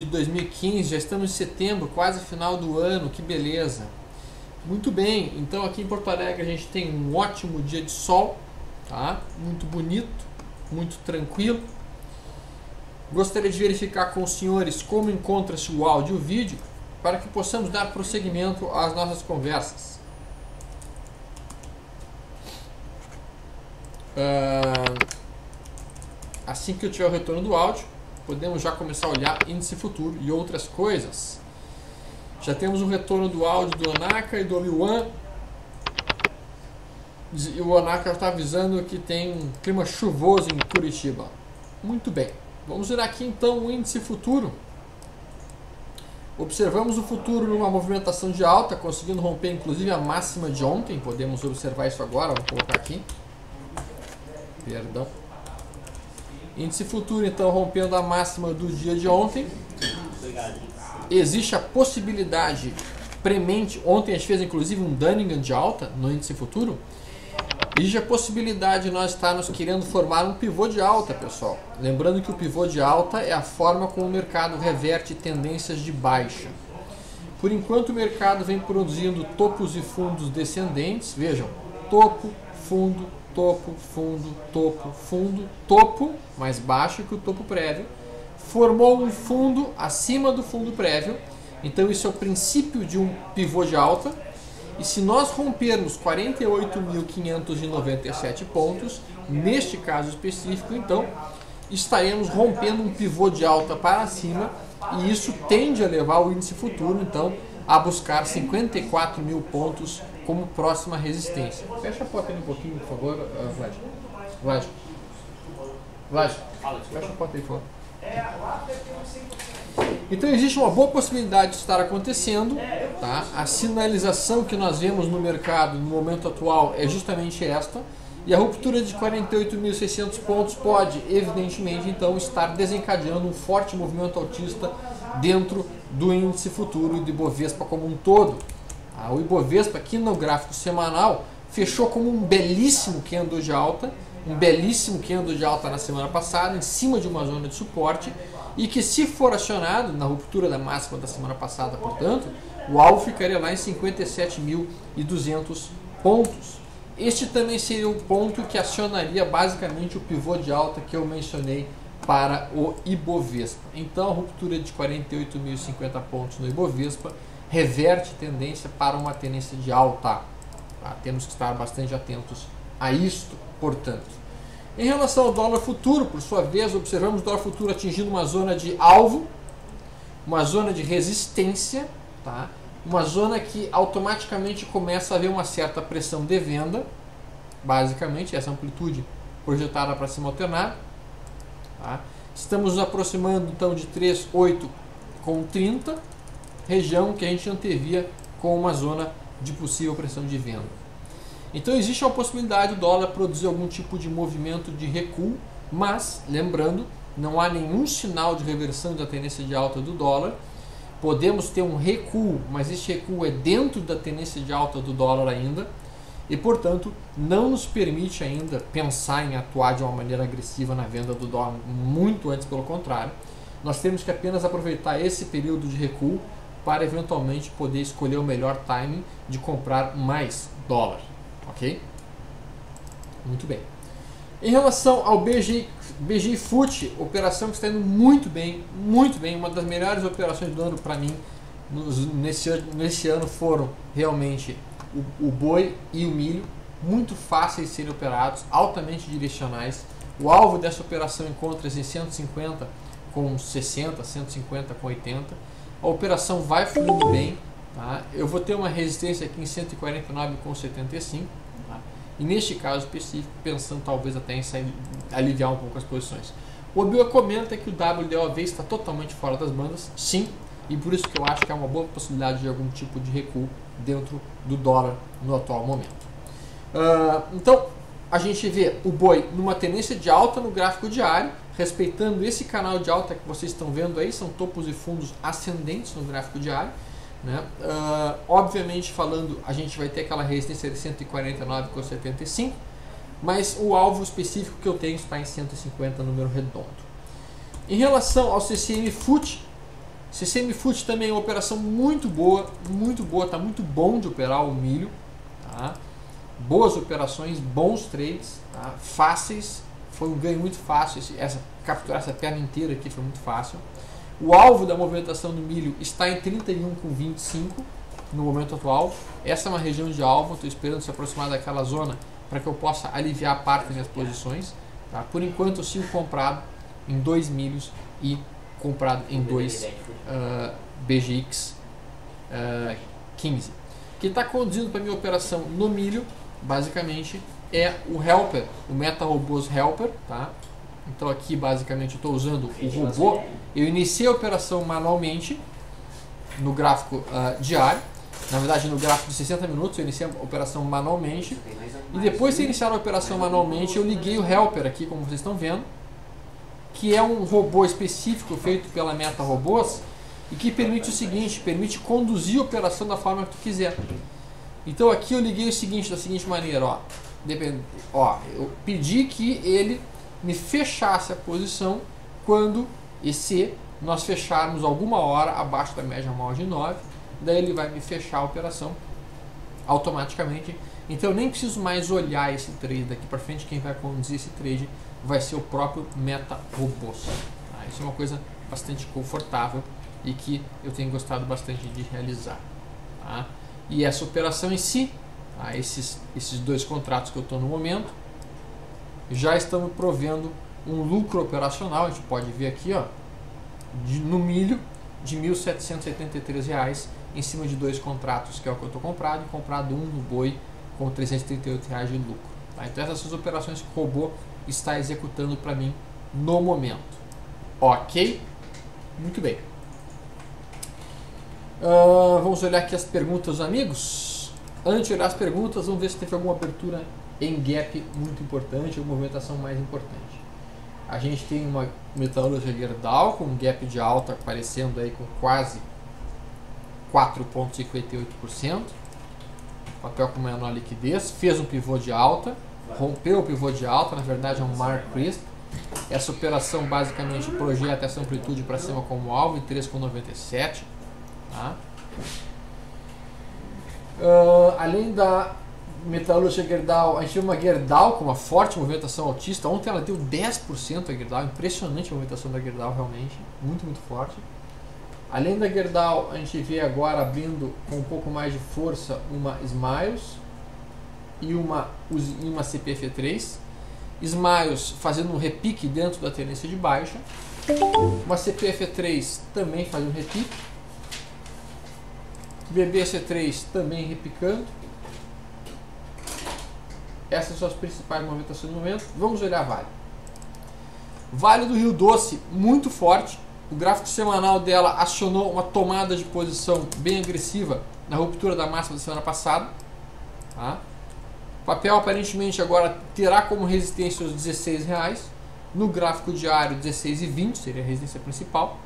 de 2015, já estamos em setembro, quase final do ano, que beleza. Muito bem, então aqui em Porto Alegre a gente tem um ótimo dia de sol, tá? Muito bonito, muito tranquilo. Gostaria de verificar com os senhores como encontra-se o áudio e o vídeo para que possamos dar prosseguimento às nossas conversas. Assim que eu tiver o retorno do áudio, podemos já começar a olhar índice futuro e outras coisas. Já temos o retorno do áudio do Onaka e do Yuan. E o Onaka está avisando que tem um clima chuvoso em Curitiba. Muito bem. Vamos ver aqui então o índice futuro. Observamos o futuro numa movimentação de alta, conseguindo romper inclusive a máxima de ontem. Podemos observar isso agora. Vou colocar aqui. Perdão. Índice futuro, então, rompendo a máxima do dia de ontem. Existe a possibilidade premente, ontem a gente fez inclusive um Dunningham de alta no índice futuro. Existe a possibilidade de nós estarmos querendo formar um pivô de alta, pessoal. Lembrando que o pivô de alta é a forma como o mercado reverte tendências de baixa. Por enquanto o mercado vem produzindo topos e fundos descendentes. Vejam, topo, fundo, topo, fundo, topo, fundo, topo mais baixo que o topo prévio, formou um fundo acima do fundo prévio, então isso é o princípio de um pivô de alta, e se nós rompermos 48.597 pontos, neste caso específico, então estaremos rompendo um pivô de alta para cima, e isso tende a levar o índice futuro, então, a buscar 54 mil pontos como próxima resistência. Fecha a porta aí um pouquinho, por favor, Vlad. Fecha a porta aí, por favor. Então existe uma boa possibilidade de estar acontecendo, tá? A sinalização que nós vemos no mercado no momento atual é justamente esta, e a ruptura de 48.600 pontos pode, evidentemente, então, estar desencadeando um forte movimento altista dentro do índice futuro e do Ibovespa como um todo. O Ibovespa aqui no gráfico semanal fechou como um belíssimo candle de alta, na semana passada, em cima de uma zona de suporte, e que, se for acionado na ruptura da máxima da semana passada, portanto, o alvo ficaria lá em 57.200 pontos. Este também seria o ponto que acionaria basicamente o pivô de alta que eu mencionei para o Ibovespa. Então a ruptura de 48.050 pontos no Ibovespa reverte tendência para uma tendência de alta. Tá? Temos que estar bastante atentos a isto, portanto. Em relação ao dólar futuro, por sua vez, observamos o dólar futuro atingindo uma zona de alvo, uma zona de resistência, tá? Uma zona que automaticamente começa a haver uma certa pressão de venda, basicamente, essa amplitude projetada para cima alternada. Tá? Estamos nos aproximando então de 3,830, região que a gente antevia com uma zona de possível pressão de venda. Então existe a possibilidade do dólar produzir algum tipo de movimento de recuo, mas, lembrando, não há nenhum sinal de reversão da tendência de alta do dólar. Podemos ter um recuo, mas esse recuo é dentro da tendência de alta do dólar ainda, e, portanto, não nos permite ainda pensar em atuar de uma maneira agressiva na venda do dólar, muito antes, pelo contrário. Nós temos que apenas aproveitar esse período de recuo para eventualmente poder escolher o melhor timing de comprar mais dólar, ok? Muito bem. Em relação ao BGI FUT, operação que está indo muito bem, uma das melhores operações do ano para mim nesse ano foram realmente o boi e o milho, muito fáceis de serem operados, altamente direcionais. O alvo dessa operação encontra-se em 150 com 60, 150 com 80. A operação vai fluindo bem, tá? Eu vou ter uma resistência aqui em 149 com 75, tá? E neste caso específico, pensando talvez até em aliviar um pouco as posições. O Bill comenta que o WDOV está totalmente fora das bandas, sim, e por isso que eu acho que há uma boa possibilidade de algum tipo de recuo dentro do dólar no atual momento. Então, a gente vê o boi numa tendência de alta no gráfico diário, respeitando esse canal de alta que vocês estão vendo aí, são topos e fundos ascendentes no gráfico diário, né? Obviamente falando, a gente vai ter aquela resistência de 149,75, mas o alvo específico que eu tenho está em 150, número redondo. Em relação ao CCM FUT, CCM Food também é uma operação muito boa, tá muito bom de operar o milho, tá? Boas operações, bons trades, tá? Fáceis, foi um ganho muito fácil, capturar essa perna inteira aqui foi muito fácil. O alvo da movimentação do milho está em 31,25 no momento atual. Essa é uma região de alvo, estou esperando se aproximar daquela zona para que eu possa aliviar parte das minhas posições. Tá? Por enquanto eu sigo comprado em 2 milhos e comprado em 2 BGX 15. O que está conduzindo para a minha operação no milho, basicamente, é o Helper, o MetaRobôs Helper. Tá? Então aqui basicamente eu estou usando o robô. Eu iniciei a operação manualmente no gráfico diário. Na verdade, no gráfico de 60 minutos, eu iniciei a operação manualmente. E depois de iniciar a operação manualmente, eu liguei o Helper aqui, como vocês estão vendo, que é um robô específico feito pela MetaRobôs e que permite o seguinte, permite conduzir a operação da forma que tu quiser. Então aqui eu liguei o seguinte, da seguinte maneira, eu pedi que ele me fechasse a posição quando nós fecharmos alguma hora abaixo da média móvel de 9, daí ele vai me fechar a operação automaticamente. Então eu nem preciso mais olhar esse trade daqui para frente, quem vai conduzir esse trade vai ser o próprio MetaRobôs. Tá? Isso é uma coisa bastante confortável e que eu tenho gostado bastante de realizar. Tá? E essa operação em si, tá? esses 2 contratos que eu estou no momento, já estão me provendo um lucro operacional, a gente pode ver aqui, no milho, de R$ 1.773 em cima de 2 contratos, que é o que eu estou comprado, e comprado um no boi com R$ 338 de lucro. Tá? Então essas são as operações que o robô está executando para mim no momento. Ok? Muito bem. Vamos olhar aqui as perguntas, amigos. Antes de olhar as perguntas, vamos ver se teve alguma abertura em gap muito importante, ou movimentação mais importante. A gente tem uma metalurgia Gerdau com um gap de alta aparecendo aí com quase 4,58%. Papel com menor liquidez, fez um pivô de alta, rompeu o pivô de alta, na verdade é um Mark Crisp. Essa operação basicamente projeta essa amplitude para cima como alvo em 3,97. Tá? Além da metalúrgica Gerdau, a gente tem uma Gerdau com uma forte movimentação altista. Ontem ela deu 10% a Gerdau, impressionante a movimentação da Gerdau, realmente, muito forte. Além da Gerdau, a gente vê agora abrindo com um pouco mais de força uma Smiles e uma CPF3. Smiles fazendo um repique dentro da tendência de baixa. Uma CPF3 também faz um repique. BBC3 também repicando. Essas são as principais movimentações no momento. Vamos olhar a Vale. Vale do Rio Doce, muito forte. O gráfico semanal dela acionou uma tomada de posição bem agressiva na ruptura da máxima da semana passada. Tá? O papel aparentemente agora terá como resistência os R$16. No gráfico diário, 16,20 seria a resistência principal.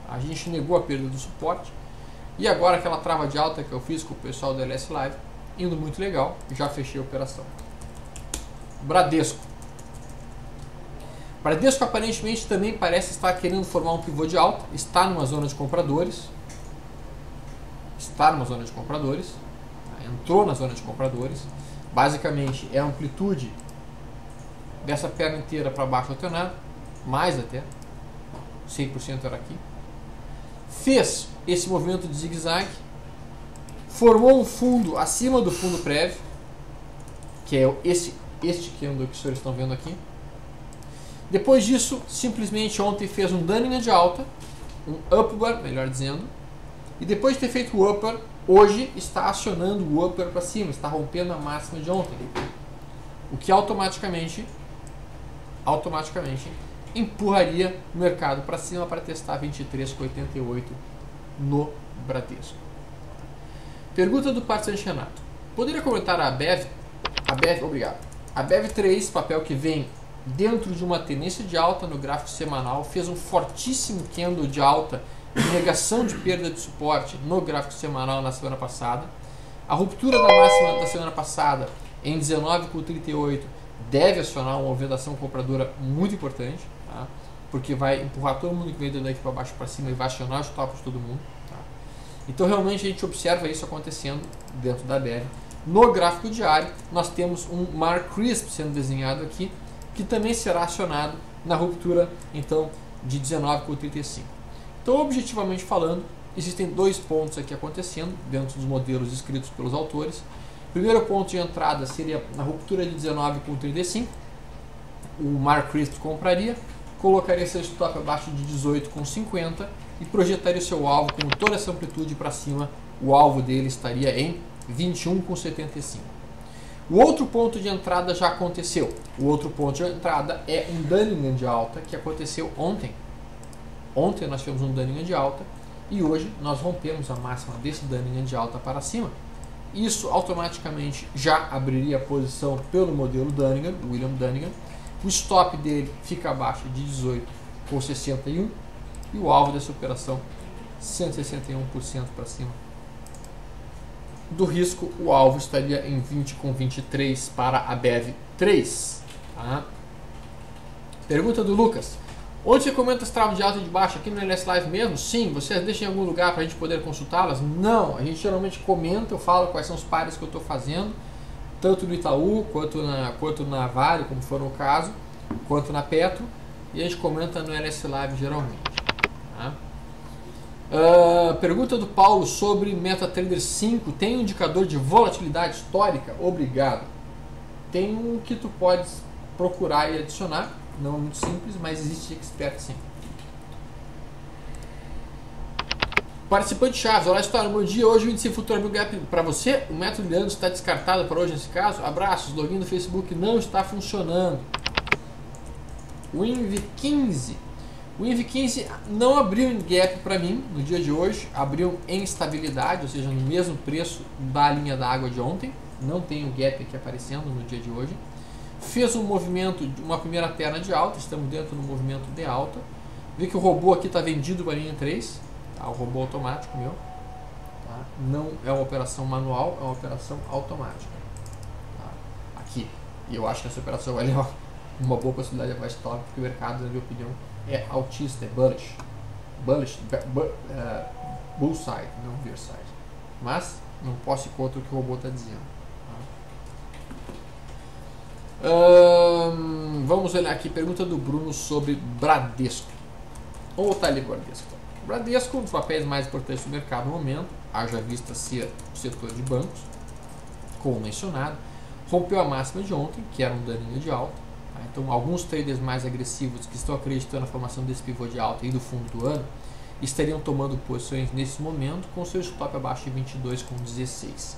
A gente negou a perda do suporte. E agora aquela trava de alta que eu fiz com o pessoal do LS Live, indo muito legal, já fechei a operação. Bradesco. Bradesco aparentemente também parece estar querendo formar um pivô de alta, está numa zona de compradores. Entrou na zona de compradores. Basicamente é a amplitude dessa perna inteira para baixo alternado, mais até, 100% era aqui. Fez esse movimento de zigue-zague, formou um fundo acima do fundo prévio, que é este candle que os senhores estão vendo aqui. Depois disso, simplesmente ontem fez um dunning de alta, um upper, melhor dizendo, e depois de ter feito o upper, hoje está acionando o upper para cima, está rompendo a máxima de ontem, o que automaticamente empurraria o mercado para cima para testar 23,88 no Bradesco. Pergunta do Participante Renato. Poderia comentar a BEV? Obrigado. A BEV3, papel que vem dentro de uma tendência de alta no gráfico semanal, fez um fortíssimo candle de alta de negação de perda de suporte no gráfico semanal na semana passada. A ruptura da máxima da semana passada em 19,38 deve acionar uma movimentação compradora muito importante. Tá? porque vai empurrar todo mundo que vem daqui para baixo para cima e vai acionar os tops de todo mundo. Tá? Então realmente a gente observa isso acontecendo dentro da BEV. No gráfico diário nós temos um Mark Crisp sendo desenhado aqui, que também será acionado na ruptura então de 19,35. Então objetivamente falando, existem dois pontos aqui acontecendo dentro dos modelos descritos pelos autores. O primeiro ponto de entrada seria na ruptura de 19,35. O Mark Crisp compraria, colocaria seu stop abaixo de 18,50 e projetaria o seu alvo com toda essa amplitude para cima. O alvo dele estaria em 21,75. O outro ponto de entrada já aconteceu. O outro ponto de entrada é um Dunningham de alta que aconteceu ontem. Ontem nós tivemos um Dunningham de alta e hoje nós rompemos a máxima desse Dunningham de alta para cima. Isso automaticamente já abriria a posição pelo modelo Dunningham, William Dunningham. O stop dele fica abaixo de 18,61 e o alvo dessa operação 161% para cima. Do risco, o alvo estaria em 20,23 para a BEV3. Tá? Pergunta do Lucas. Onde você comenta as travas de alta e de baixa? Aqui no LS Live mesmo? Sim. Você deixa em algum lugar para a gente poder consultá-las? Não. A gente geralmente comenta, eu falo quais são os pares que eu estou fazendo, tanto no Itaú, quanto na Vale, como for o caso, quanto na Petro, e a gente comenta no LS Live geralmente. Tá? Pergunta do Paulo sobre MetaTrader 5. Tem um indicador de volatilidade histórica? Obrigado. Tem um que tu podes procurar e adicionar. Não é muito simples, mas existe expert sim. Participante Chaves, olá história, bom dia. Hoje o índice futuro abriu gap para você. O método de anos está descartado para hoje nesse caso. Abraços, login do Facebook não está funcionando. O INV15. O INV15 não abriu em gap para mim no dia de hoje. Abriu em estabilidade, ou seja, no mesmo preço da linha da água de ontem. Não tem o gap aqui aparecendo no dia de hoje. Fez um movimento, uma primeira perna de alta. Estamos dentro do movimento de alta. Vê que o robô aqui está vendido para a linha 3. Tá? O robô automático meu. Tá? Não é uma operação manual, é uma operação automática. Tá? Aqui. E eu acho que essa operação vai levar uma boa possibilidade de abaixo top, porque o mercado, na minha opinião, é altista, é bullish. Bull side, não bear side. Mas não posso ir contra o que o robô está dizendo. Vamos olhar aqui, pergunta do Bruno sobre Bradesco. Ou tá ali Bradesco. Bradesco, um dos papéis mais importantes do mercado no momento, haja vista ser o setor de bancos, como mencionado, rompeu a máxima de ontem, que era um daninho de alta. Tá? Então, alguns traders mais agressivos que estão acreditando na formação desse pivô de alta e do fundo do ano, estariam tomando posições nesse momento com seu stop abaixo de 22,16.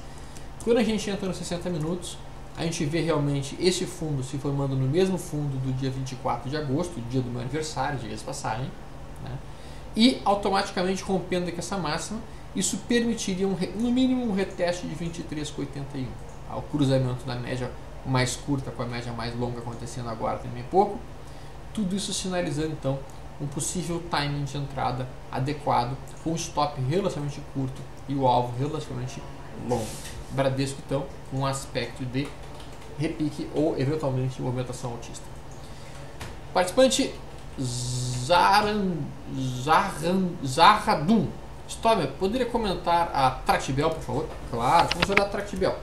Quando a gente entra nos 60 minutos, a gente vê realmente esse fundo se formando no mesmo fundo do dia 24 de agosto, dia do meu aniversário, diga-se de passagem, né? E automaticamente rompendo aqui essa máxima, isso permitiria no mínimo um reteste de 23,81. O cruzamento da média mais curta com a média mais longa acontecendo agora também pouco. Tudo isso sinalizando então um possível timing de entrada adequado, com um stop relativamente curto e o alvo relativamente longo. Bradesco então um aspecto de repique ou eventualmente movimentação altista. Participante Zahradun. Stormer, poderia comentar a Tractibel, por favor? Claro, vamos olhar a Tractibel.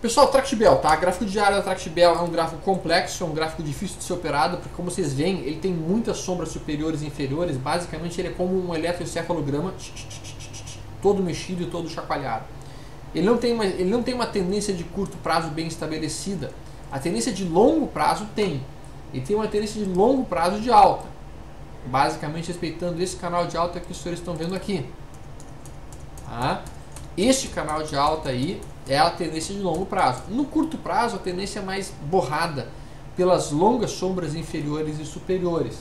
Pessoal, Tractibel, tá? O gráfico diário da Tractibel é um gráfico complexo, é um gráfico difícil de ser operado, porque como vocês veem, ele tem muitas sombras superiores e inferiores. Basicamente, ele é como um eletroencefalograma todo mexido e todo chacoalhado. Ele não tem uma tendência de curto prazo bem estabelecida. A tendência de longo prazo tem. Ele tem uma tendência de longo prazo de alta. Basicamente respeitando esse canal de alta que os senhores estão vendo aqui. Tá? Este canal de alta aí é a tendência de longo prazo. No curto prazo, a tendência é mais borrada pelas longas sombras inferiores e superiores.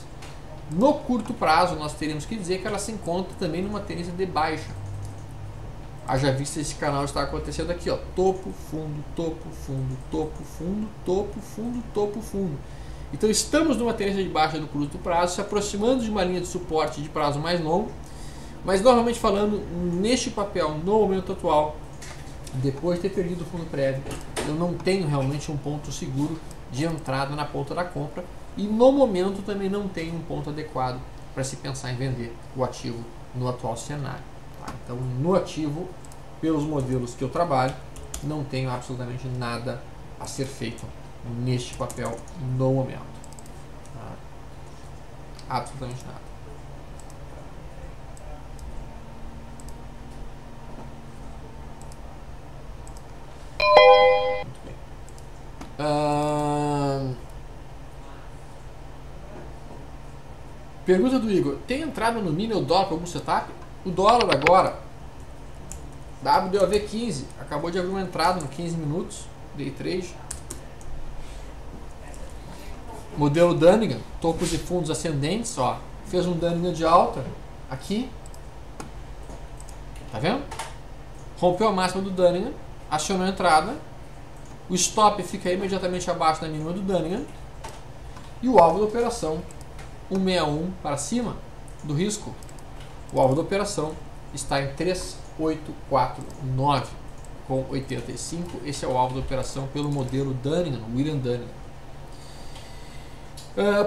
No curto prazo, nós teríamos que dizer que ela se encontra também numa tendência de baixa. Haja vista esse canal está acontecendo aqui, ó, topo, fundo, topo, fundo, topo, fundo, topo, fundo, topo, fundo. Então estamos numa tendência de baixa do curto prazo, se aproximando de uma linha de suporte de prazo mais longo, mas novamente falando, neste papel, no momento atual, depois de ter perdido o fundo prévio, eu não tenho realmente um ponto seguro de entrada na ponta da compra, e no momento também não tem um ponto adequado para se pensar em vender o ativo no atual cenário. Tá? Então, no ativo, pelos modelos que eu trabalho, não tenho absolutamente nada a ser feito neste papel no momento. Tá? Absolutamente nada. Muito bem. Pergunta do Igor: tem entrada no mini ou dólar para algum setup? O dólar agora, WDOV 15, acabou de abrir uma entrada no 15 minutos, day trade. Modelo Dunningham, topos de fundos ascendentes, ó, fez um Dunningham de alta aqui, tá vendo? Rompeu a máxima do Dunningham, acionou a entrada, o stop fica imediatamente abaixo da mínima do Dunningham e o alvo da operação 161 para cima do risco. O alvo da operação está em 3849 com 85. Esse é o alvo da operação pelo modelo Dunningham, William Dunningham.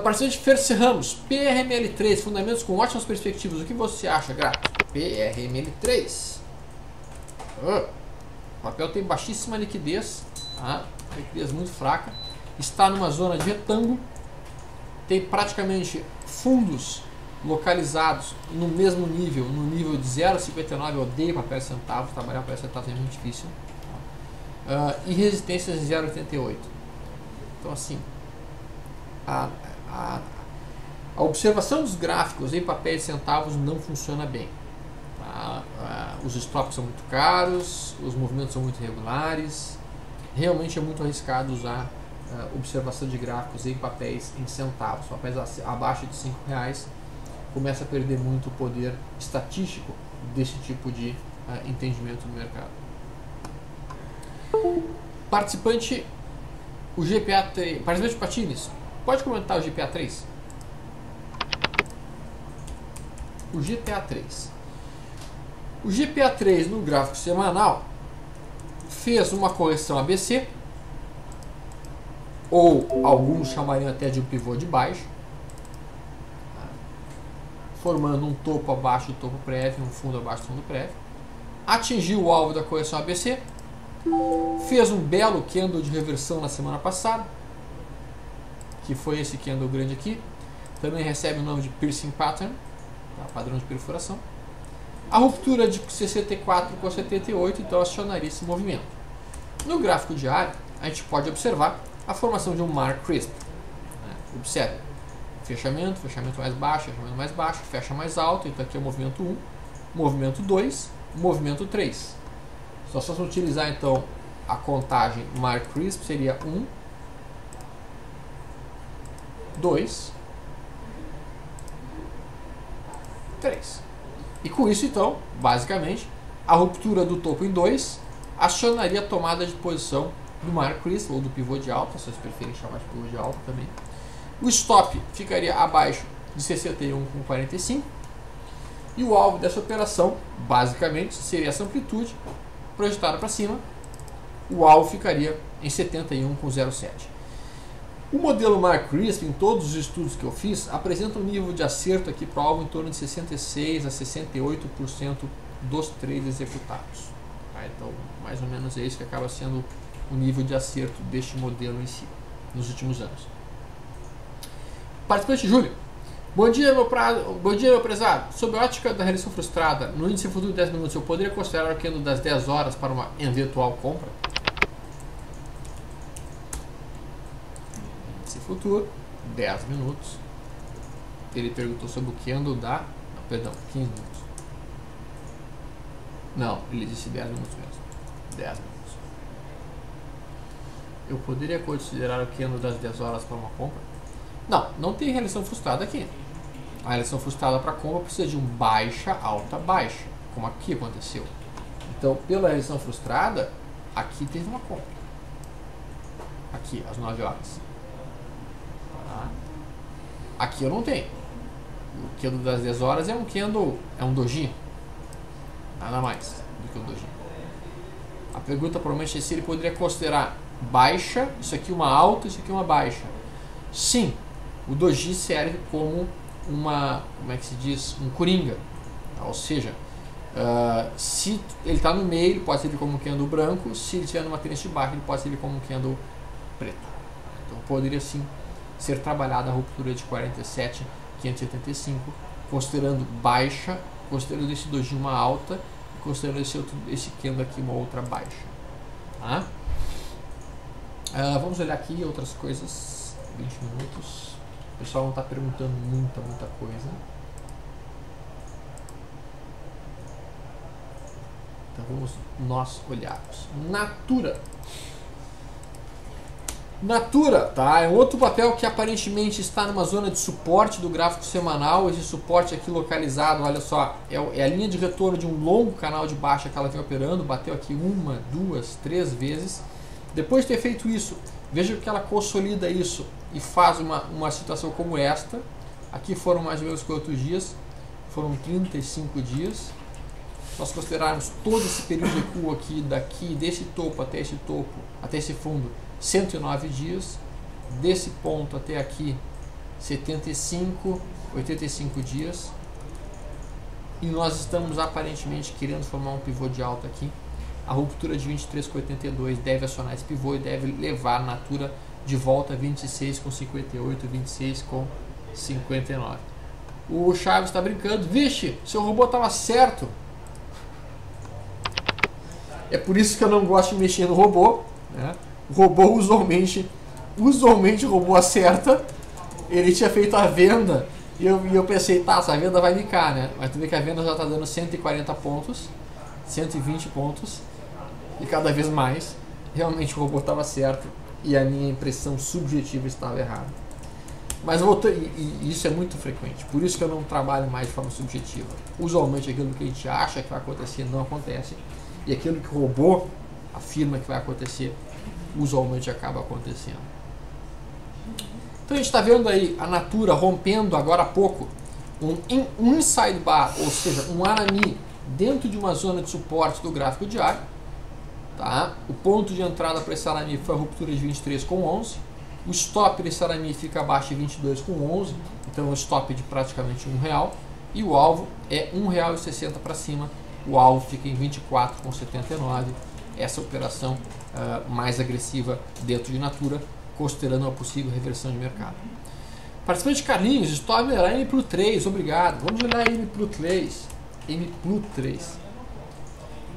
Participante Ferce Ramos, PRML3, fundamentos com ótimas perspectivas. O que você acha, Grato? PRML3. O papel tem baixíssima liquidez, tá? Liquidez muito fraca. Está numa zona de retângulo. Tem praticamente fundos localizados no mesmo nível, no nível de 0,59. Eu odeio papel centavo, trabalhar papel centavo é muito difícil. E resistências de 0,88. Então, assim, a observação dos gráficos em papéis de centavos não funciona bem. Tá? Os stops são muito caros, os movimentos são muito irregulares. Realmente é muito arriscado usar observação de gráficos em papéis em centavos. Papéis abaixo de R$5 começa a perder muito o poder estatístico desse tipo de entendimento do mercado. Participante, o GPA3, participante Patines, pode comentar o GPA3? O GPA3. O GPA3 no gráfico semanal fez uma correção ABC, ou alguns chamariam até de um pivô de baixo, formando um topo abaixo do topo prévio, um fundo abaixo do fundo prévio. Atingiu o alvo da correção ABC, fez um belo candle de reversão na semana passada, que foi esse candle grande aqui. Também recebe o nome de piercing pattern, tá? Padrão de perfuração. A ruptura de 64 com 78, então acionaria esse movimento. No gráfico diário, a gente pode observar a formação de um Mark Crisp. Observe, fechamento mais baixo, fecha mais alto. Então aqui é o movimento 1, movimento 2, movimento 3. Só se você utilizar então a contagem Mark Crisp, seria 1, 2, 3. E com isso então, basicamente, a ruptura do topo em 2 acionaria a tomada de posição do Mark Crisp ou do pivô de alta, se vocês preferem chamar de pivô de alta também. O stop ficaria abaixo de 61,45 e o alvo dessa operação, basicamente, seria essa amplitude projetada para cima. O alvo ficaria em 71,07. O modelo Mark Crisp, em todos os estudos que eu fiz, apresenta um nível de acerto aqui para o alvo em torno de 66% a 68% dos trades executados. Tá? Então, mais ou menos é isso que acaba sendo o nível de acerto deste modelo em si, nos últimos anos. Participante Júlio, bom dia, meu prezado. Sob a ótica da realização frustrada, no índice futuro de 10 minutos, eu poderia considerar o candle das 10 horas para uma eventual compra? Índice futuro, 10 minutos. Ele perguntou sobre o candle da... Não, perdão, 15 minutos. Não, ele disse 10 minutos mesmo. 10 minutos. Eu poderia considerar o candle das 10 horas para uma compra? Não, não tem realização frustrada aqui. A realização frustrada para compra precisa de um baixa, alta, baixa, como aqui aconteceu. Então, pela realização frustrada, aqui teve uma compra. Aqui, às 9 horas. Tá? Aqui eu não tenho. O candle das 10 horas é um candle, é um doji. Nada mais do que um doji. A pergunta provavelmente é se ele poderia considerar baixa, isso aqui uma alta, isso aqui uma baixa. Sim, O doji serve como como é que se diz? Um coringa. Tá? Ou seja, se ele está no meio, ele pode servir como um candle branco. Se ele estiver numa tendência de baixa, ele pode servir como um candle preto. Então poderia sim ser trabalhada a ruptura de 47.575, considerando baixa, considerando esse doji uma alta, e considerando esse candle aqui uma outra baixa. Tá? Vamos olhar aqui outras coisas. 20 minutos. O pessoal não está perguntando muita coisa. Então vamos nós olharmos. Natura, tá? É um outro papel que aparentemente está numa zona de suporte do gráfico semanal. Esse suporte aqui localizado, olha só, é a linha de retorno de um longo canal de baixa que ela vem operando. Bateu aqui 1, 2, 3 vezes. Depois de ter feito isso, veja que ela consolida isso e faz uma situação como esta. Aqui foram mais ou menos quantos dias? Foram 35 dias. Se nós considerarmos todo esse período de recuo aqui, desse topo até esse fundo, 109 dias. Desse ponto até aqui, 75, 85 dias. E nós estamos aparentemente querendo formar um pivô de alta aqui. A ruptura de 23,82 deve acionar esse pivô e deve levar a Natura de volta a 26,58, 26,59. O Chaves está brincando. Vixe, seu robô estava certo. É por isso que eu não gosto de mexer no robô. Né? O robô usualmente o robô acerta. Ele tinha feito a venda e eu pensei, tá, essa venda vai ficar, né? Mas tu vê que a venda já está dando 140 pontos, 120 pontos. E cada vez mais, realmente o robô estava certo e a minha impressão subjetiva estava errada. Mas voltando, e isso é muito frequente, por isso que eu não trabalho mais de forma subjetiva. Usualmente aquilo que a gente acha que vai acontecer não acontece, e aquilo que o robô afirma que vai acontecer, usualmente acaba acontecendo. Então a gente está vendo aí a Natura rompendo agora há pouco um inside bar, ou seja, um Arami dentro de uma zona de suporte do gráfico diário. Tá? O ponto de entrada para esse Arami foi a ruptura de 23,11. O stop desse Arami fica abaixo de 22,11. Então é um stop de praticamente R$1. E o alvo é R$1,60 para cima. O alvo fica em 24,79. Essa operação mais agressiva dentro de Natura, considerando uma possível reversão de mercado. Participante Carlinhos, stop era M Plus 3, obrigado. Vamos olhar M Plus 3. M Plus 3.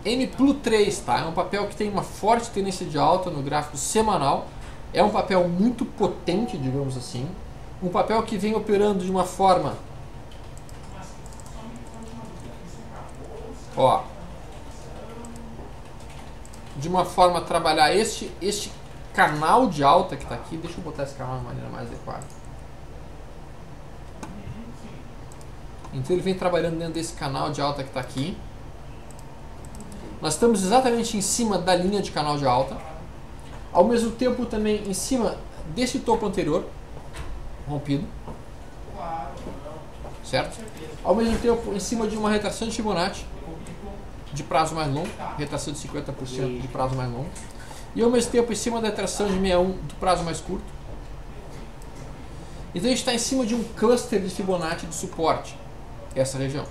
M Plus 3, tá? É um papel que tem uma forte tendência de alta no gráfico semanal. É um papel muito potente, digamos assim. Um papel que vem operando de uma forma... Ó. De uma forma a trabalhar este canal de alta que está aqui. Deixa eu botar esse canal de maneira mais adequada. Então ele vem trabalhando dentro desse canal de alta que está aqui. Nós estamos exatamente em cima da linha de canal de alta, ao mesmo tempo também em cima desse topo anterior, rompido, certo? Ao mesmo tempo em cima de uma retração de Fibonacci de prazo mais longo, retração de 50% de prazo mais longo, e ao mesmo tempo em cima da retração de 61 do prazo mais curto. Então a gente está em cima de um cluster de Fibonacci de suporte, essa região.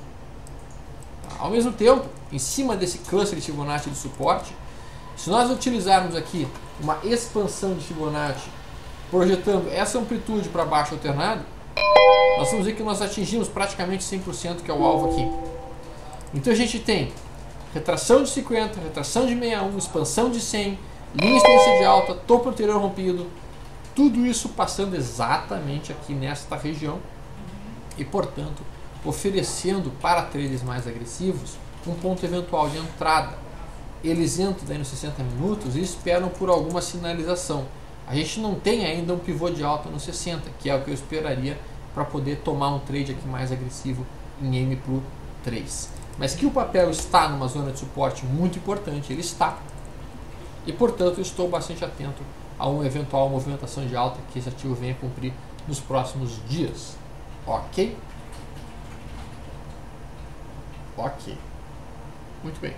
Ao mesmo tempo, em cima desse cluster de Fibonacci de suporte, se nós utilizarmos aqui uma expansão de Fibonacci, projetando essa amplitude para baixo alternado, nós vamos ver que nós atingimos praticamente 100%, que é o alvo aqui. Então a gente tem retração de 50, retração de 61, expansão de 100, linha de tendência de alta, topo anterior rompido, tudo isso passando exatamente aqui nesta região e, portanto, oferecendo para traders mais agressivos um ponto eventual de entrada. Eles entram daí nos 60 minutos e esperam por alguma sinalização. A gente não tem ainda um pivô de alta no 60, que é o que eu esperaria para poder tomar um trade aqui mais agressivo em M Plus 3. Mas que o papel está numa zona de suporte muito importante, ele está. E portanto eu estou bastante atento a uma eventual movimentação de alta que esse ativo venha cumprir nos próximos dias. Ok? Ok. Muito bem.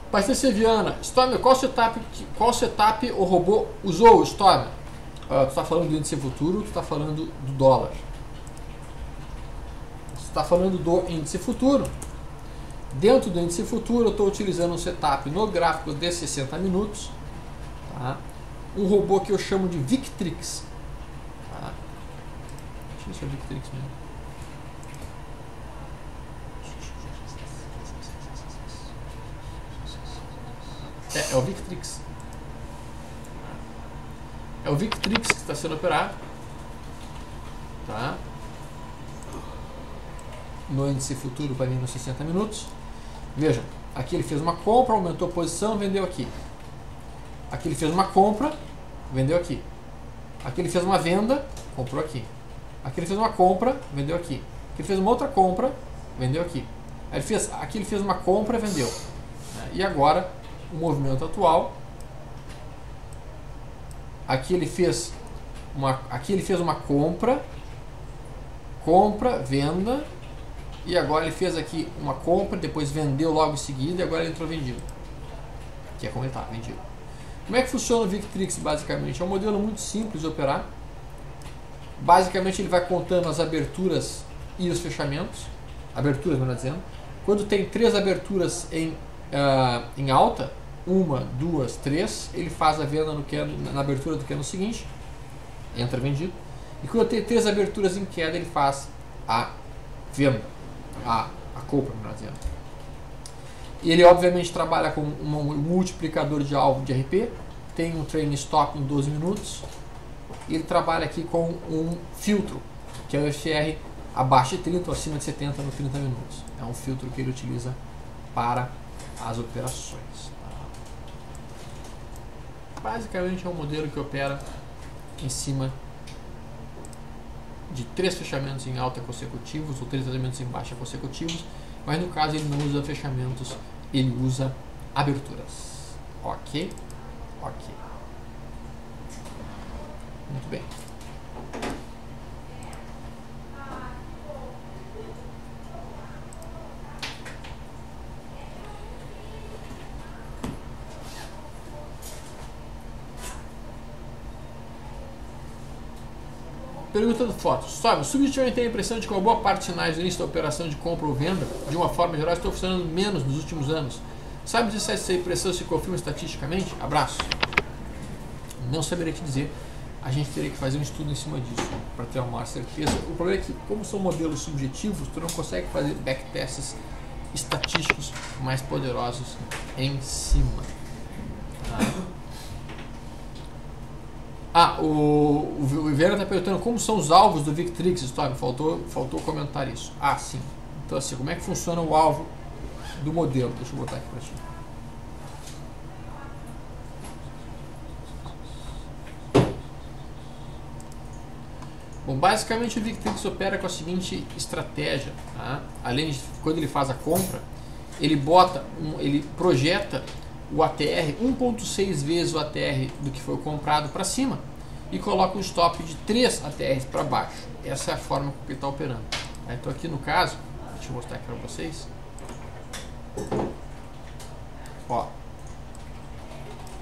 Patrícia Viana, Stormer, qual setup o robô usou, Stormer? Tu está falando do índice futuro, tu está falando do dólar. Se tu está falando do índice futuro, dentro do índice futuro eu estou utilizando um setup no gráfico de 60 minutos, tá? Um robô que eu chamo de Victrix. Tá? Deixa eu ver se é Victrix mesmo. É o Victrix. É o Victrix que está sendo operado, tá? No índice futuro para mim nos 60 minutos. Veja, aqui ele fez uma compra, aumentou a posição, vendeu aqui. Aqui ele fez uma compra, vendeu aqui. Aqui ele fez uma venda, comprou aqui. Aqui ele fez uma compra, vendeu aqui. Aqui ele fez uma outra compra, vendeu aqui. Aqui ele fez uma compra, vendeu. E agora, o movimento atual. Aqui ele fez uma compra, venda. E agora ele fez aqui uma compra, depois vendeu logo em seguida e agora ele entrou vendido. Que é como ele está, vendido. Como é que funciona o Victrix basicamente? É um modelo muito simples de operar. Basicamente ele vai contando as aberturas e os fechamentos. Aberturas, melhor dizendo. Quando tem 3 aberturas em alta, 1, 2, 3, ele faz a venda na abertura do candle seguinte. Entra vendido. E quando tem 3 aberturas em queda, ele faz a venda. A compra, melhor dizendo. E ele obviamente trabalha com um multiplicador de alvo de RP, tem um trailing stop em 12 minutos, e ele trabalha aqui com um filtro, que é o FR abaixo de 30 ou acima de 70 no 30 minutos. É um filtro que ele utiliza para as operações. Basicamente é um modelo que opera em cima de 3 fechamentos em alta consecutivos ou 3 fechamentos em baixa consecutivos, mas no caso ele não usa fechamentos, ele usa aberturas. Ok? Ok. Muito bem. Pergunta do Fotos. Subjetivamente tenho a impressão de que uma boa parte dos sinais do início da operação de compra ou venda, de uma forma geral, estão funcionando menos nos últimos anos. Sabe dizer se essa impressão se confirma estatisticamente? Abraço. Não saberia te dizer. A gente teria que fazer um estudo em cima disso para ter uma maior certeza. O problema é que, como são modelos subjetivos, tu não consegue fazer backtests estatísticos mais poderosos em cima. O Ivera está perguntando como são os alvos do Victrix, Storm. Faltou comentar isso. Sim. Então, assim, como é que funciona o alvo do modelo? Deixa eu botar aqui para ti. Bom, basicamente o Victrix opera com a seguinte estratégia. Tá? Além de, quando ele faz a compra, ele projeta o ATR 1.6 vezes o ATR do que foi comprado para cima e coloca um stop de 3 ATRs para baixo. Essa é a forma que ele está operando. Então aqui no caso, deixa eu mostrar aqui para vocês. Ó,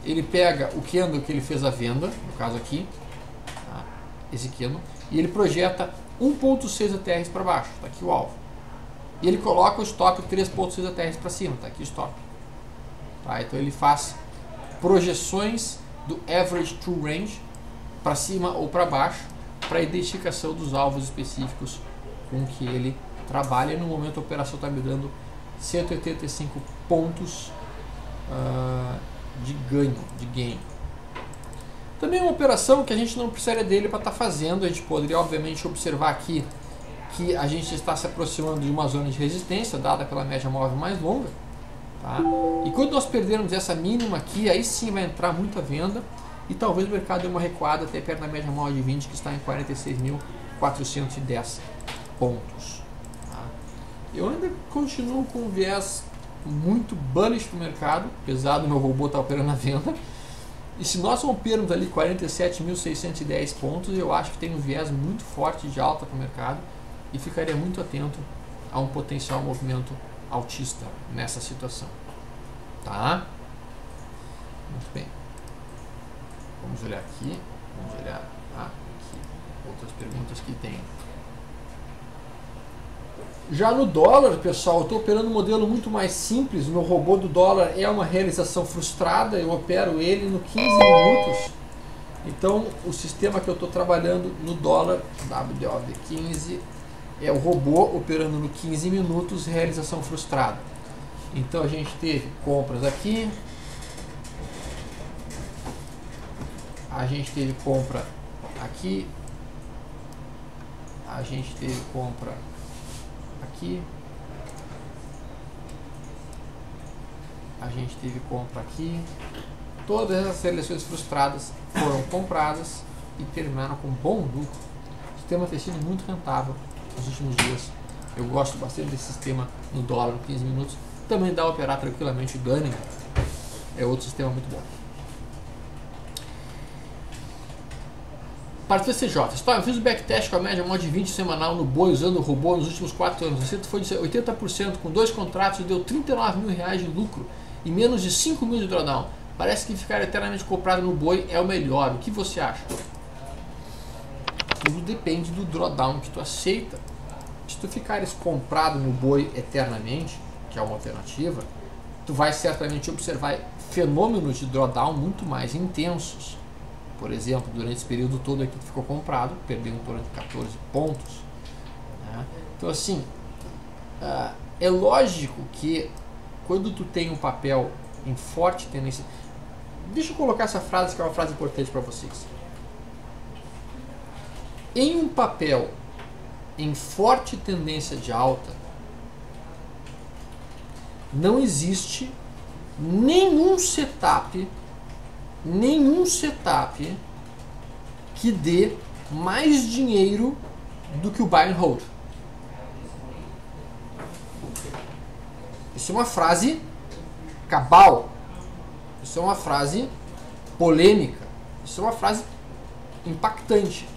ele pega o candle que ele fez a venda, no caso aqui, tá? Esse candle, e ele projeta 1.6 ATRs para baixo, está aqui o alvo. E ele coloca o stop 3.6 ATRs para cima, está aqui o stop. Tá? Então ele faz projeções do average true range para cima ou para baixo para identificação dos alvos específicos com que ele trabalha. E no momento a operação está me dando 185 pontos de ganho, de gain. Também é uma operação que a gente não precisaria dele para estar fazendo. A gente poderia obviamente observar aqui que a gente está se aproximando de uma zona de resistência dada pela média móvel mais longa. Tá? E quando nós perdermos essa mínima aqui, aí sim vai entrar muita venda e talvez o mercado dê uma recuada até perto da média móvel de 20, que está em 46.410 pontos. Tá? Eu ainda continuo com um viés muito bullish para o mercado, apesar do meu robô estar operando a venda. E se nós rompermos ali 47.610 pontos, eu acho que tem um viés muito forte de alta para o mercado e ficaria muito atento a um potencial movimento altista nessa situação. Tá? Muito bem. Vamos olhar aqui. Vamos olhar Aqui, outras perguntas que tem. Já no dólar, pessoal, eu estou operando um modelo muito mais simples. O meu robô do dólar é uma realização frustrada. Eu opero ele no 15 minutos. Então, o sistema que eu estou trabalhando no dólar, WDOV15, é o robô operando no 15 minutos, realização frustrada. Então, a gente teve compras aqui. A gente teve compra aqui. A gente teve compra aqui. A gente teve compra aqui. Todas as seleções frustradas foram compradas e terminaram com bom lucro. O sistema tem sido muito rentável nos últimos dias. Eu gosto bastante desse sistema no dólar em 15 minutos. Também dá a operar tranquilamente o Gunning. É outro sistema muito bom. Para o TCJ, eu fiz o backtest com a média mod 20 semanal no boi usando o robô nos últimos 4 anos. O acerto foi de 80%, com 2 contratos e deu R$39 mil de lucro e menos de 5 mil de drawdown. Parece que ficar eternamente comprado no boi é o melhor. O que você acha? Tudo depende do drawdown que tu aceita. Se tu ficares comprado no boi eternamente, que é uma alternativa, tu vai certamente observar fenômenos de drawdown muito mais intensos. Por exemplo, durante esse período todo aqui tu ficou comprado, perdeu em torno de 14 pontos. Né? Então assim, é lógico que quando tu tem um papel em forte tendência... Deixa eu colocar essa frase que é uma frase importante para vocês. Em um papel em forte tendência de alta, não existe nenhum setup que dê mais dinheiro do que o buy and hold. Isso é uma frase cabal. Isso é uma frase polêmica. Isso é uma frase impactante.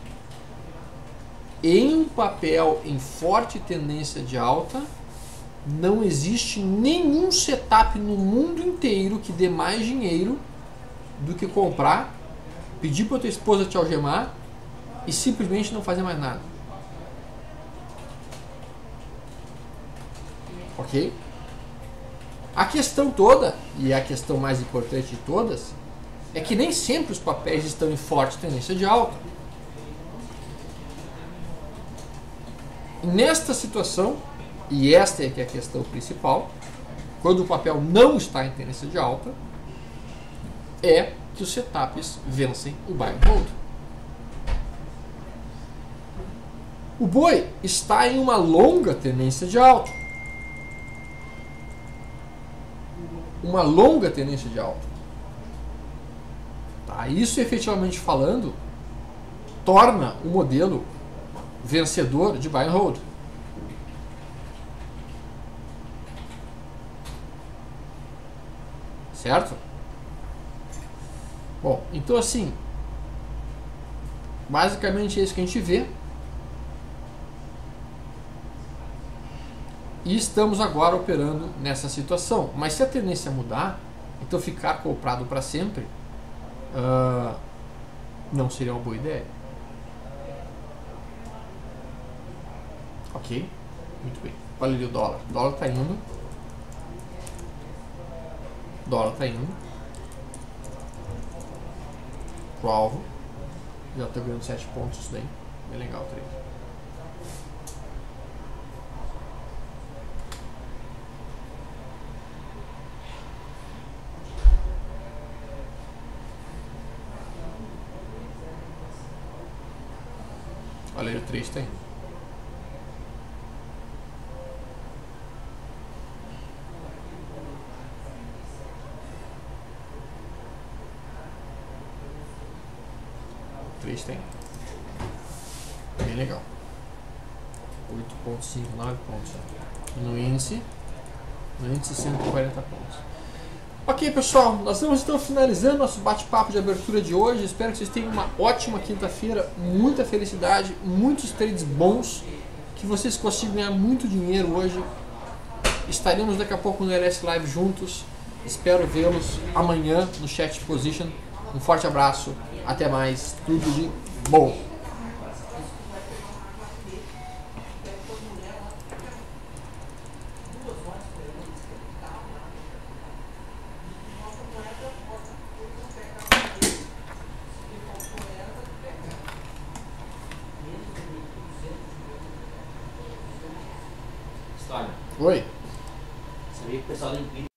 Em um papel em forte tendência de alta, não existe nenhum setup no mundo inteiro que dê mais dinheiro do que comprar, pedir para tua esposa te algemar e simplesmente não fazer mais nada. Ok? A questão toda, e é a questão mais importante de todas, é que nem sempre os papéis estão em forte tendência de alta. Nesta situação, e esta é que é a questão principal, quando o papel não está em tendência de alta, é que os setups vencem o buy and hold. O boi está em uma longa tendência de alta. Uma longa tendência de alta. Tá? Isso, efetivamente falando, torna o modelo vencedor de buy and hold. Certo? Bom, então assim, basicamente é isso que a gente vê. E estamos agora operando nessa situação. Mas se a tendência mudar, então ficar comprado para sempre não seria uma boa ideia. Ok? Muito bem. Olha ali o dólar. O dólar está indo. O dólar está indo pro alvo. Já está ganhando 7 pontos isso daí. Bem legal o trade. Olha aí o trade está indo. Tem. Bem legal. 8.5, 9 pontos. No índice 140 pontos. Ok, pessoal, nós estamos então finalizando nosso bate-papo de abertura de hoje. Espero que vocês tenham uma ótima quinta-feira, muita felicidade, muitos trades bons, que vocês consigam ganhar muito dinheiro hoje. Estaremos daqui a pouco no LS Live juntos. Espero vê-los amanhã no Chat Position. Um forte abraço, até mais, tudo de Bom. História. Oi. Sabia que o pessoal da Empírica